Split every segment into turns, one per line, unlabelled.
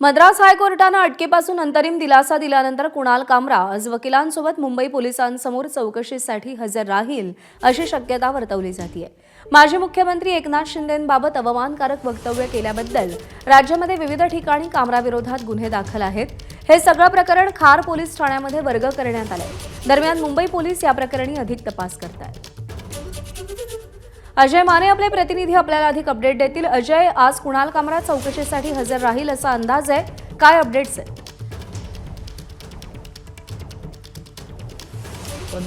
मद्रास हायकोर्टाने अटकेपासून अंतरिम दिलासा दिल्यानंतर कुणाल कामरा आज वकिलांसोबत मुंबई पोलिसांसमोर चौकशीसाठी हजर राहील अशी शक्यता वर्तवली जाते। माजी मुख्यमंत्री एकनाथ शिंदेंबाबत अवमानकारक वक्तव्य केल्याबद्दल राज्यामध्ये विविध ठिकाणी कामराविरोधात गुन्हे दाखल आहेत। हे सगळं प्रकरण खार पोलीस ठाण्यामध्ये वर्ग करण्यात आले। दरम्यान मुंबई पोलीस या प्रकरणी अधिक तपास करतात। अजय माने आपले प्रतिनिधी आपल्याला अधिक अपडेट देतील। अजय, आज कुणाल कामरा चौकशीसाठी हजर राहील असा अंदाज आहे, काय अपडेट्स आहेत?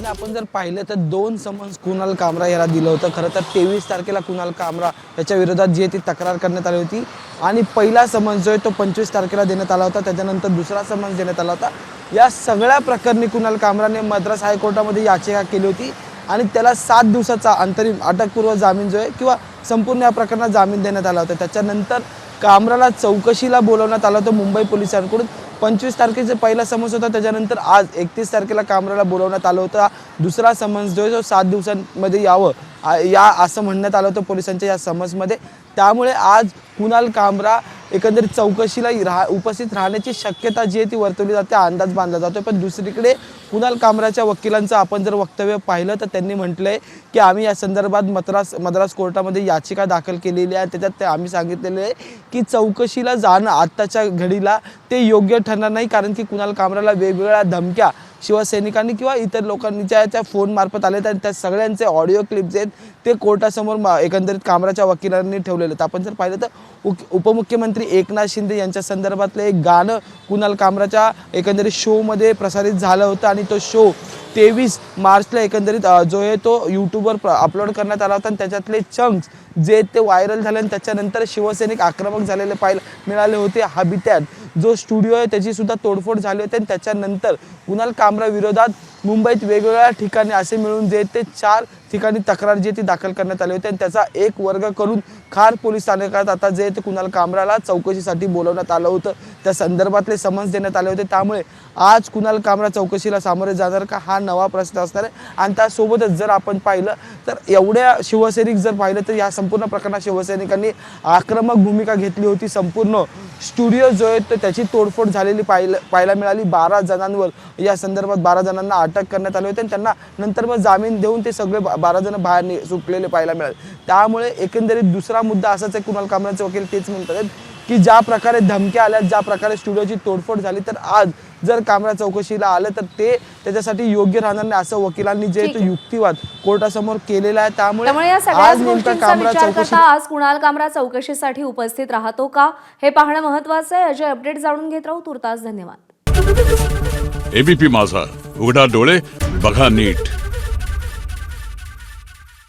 आपण जर पाहिलं तर 2 समन्स कुणाल कामरा याला दिलं होतं। खरं तर 23 तारखेला कुणाल कामरा याच्या विरोधात जी ती तक्रार करण्यात आली होती आणि पहिला समन्स जो आहे तो 25 तारखेला देण्यात आला होता। त्याच्यानंतर दुसरा समन्स देण्यात आला होता। या सगळ्या प्रकरणी कुणाल कामराने मद्रास हायकोर्टामध्ये याचिका केली होती आणि त्याला 7 दिवसाचा अंतरिम अटकपूर्व जामीन जो आहे किंवा संपूर्ण या प्रकरणात जामीन देण्यात आला होता। त्याच्यानंतर कामराला चौकशीला बोलवण्यात आलं होतं मुंबई पोलिसांकडून। 25 तारखेचा पहिला समन्स होता, त्याच्यानंतर आज 31 तारखेला कामराला बोलवण्यात आलं होतं। दुसरा समन्स जो आहे तो 7 दिवसांमध्ये यावं असं म्हणण्यात आलं होतं पोलिसांच्या या समन्समध्ये। त्यामुळे आज कुणाल कामरा एकंदरीत चौकशीला उपस्थित राहण्याची शक्यता जी आहे ती वर्तवली जाते, अंदाज बांधला जातो। पण दुसरीकडे कुणाल कामराच्या वकिलांचं आपण जर वक्तव्य पाहिलं तर त्यांनी म्हटलंय की आम्ही या संदर्भात मद्रास कोर्टामध्ये याचिका दाखल केलेली आहे। त्याच्यात आम्ही सांगितलेलं आहे की चौकशीला जाणं आत्ताच्या घडीला ते योग्य ठरणार नाही, कारण की कुणाल कामराला वेगवेगळ्या धमक्या शिवसैनिकांनी किंवा इतर लोकांच्या फोन मार्फत आले तर त्या सगळ्यांचे ऑडिओ क्लिप्स आहेत ते कोर्टासमोर एकंदरीत कामराच्या वकिलांनी ठेवलेले आहेत। आपण जर पाहिलं तर उपमुख्यमंत्री एकनाथ शिंदे यांच्या संदर्भातलं एक गाणं कुणाल कामराच्या एकंदरीत शोमध्ये प्रसारित झालं होतं आणि तो शो 23 मार्चला एकंदरीत जो आहे तो यूट्यूबवर अपलोड करण्यात आला होता आणि त्याच्यातले चंक्स जे ते व्हायरल झाले आणि त्याच्यानंतर शिवसैनिक आक्रमक झालेले मिळाले होते। हबित्यात जो स्टुडिओ आहे त्याची सुद्धा तोडफोड झाली होती आणि त्याच्यानंतर कुणाल कामरा विरोधात मुंबईत वेगवेगळ्या ठिकाणी असे मिळून जे ते 4 ठिकाणी तक्रार जी ती दाखल करण्यात आली होती आणि त्याचा एक वर्ग करून खार पोलीस स्थानकात आता जे ते कुणाल कामराला चौकशीसाठी बोलवण्यात आलं होतं। त्या संदर्भातले समन्स देण्यात आले होते। त्यामुळे आज कुणाल कामरा चौकशीला सामोरे जाणार का हा नवा प्रश्न असणार आहे। आणि त्यासोबतच जर आपण पाहिलं तर एवढ्या शिवसैनिक जर पाहिलं तर या संपूर्ण प्रकरणात शिवसैनिकांनी आक्रमक भूमिका घेतली होती। संपूर्ण स्टुडिओ जो आहे त्याची तोडफोड झालेली पाहायला मिळाली। 12 जणांवर या संदर्भात 12 जणांना अटक करण्यात आली होती आणि त्यांना नंतर मग जामीन देऊन ते सगळे 12 जण बाहेर सुटलेले पाहायला मिळाले। त्यामुळे एकंदरीत दुसरा मुद्दा असाच आहे, कुणाल कामराचे वकील तेच म्हणतात की ज्या प्रकारे धमक्या आल्या, ज्या प्रकारे स्टुडिओची तोडफोड झाली, तर आज जर कामरा चौकशीला आलं तर ते त्याच्यासाठी योग्य राहणार नाही असं वकिलांनी जे तो युक्तिवाद कोर्टासमोर केलेला आहे।
त्यामुळे या सगळ्या गोष्टींचा विचार करता आज कुणाल कामरा चौकशीसाठी उपस्थित राहतो का हे पाहणं महत्त्वाचं आहे। अजय, अपडेट जाणून घेत राहू। तुर्तास धन्यवाद।
एबीपी माझा, उघडा डोळे बघा नीट।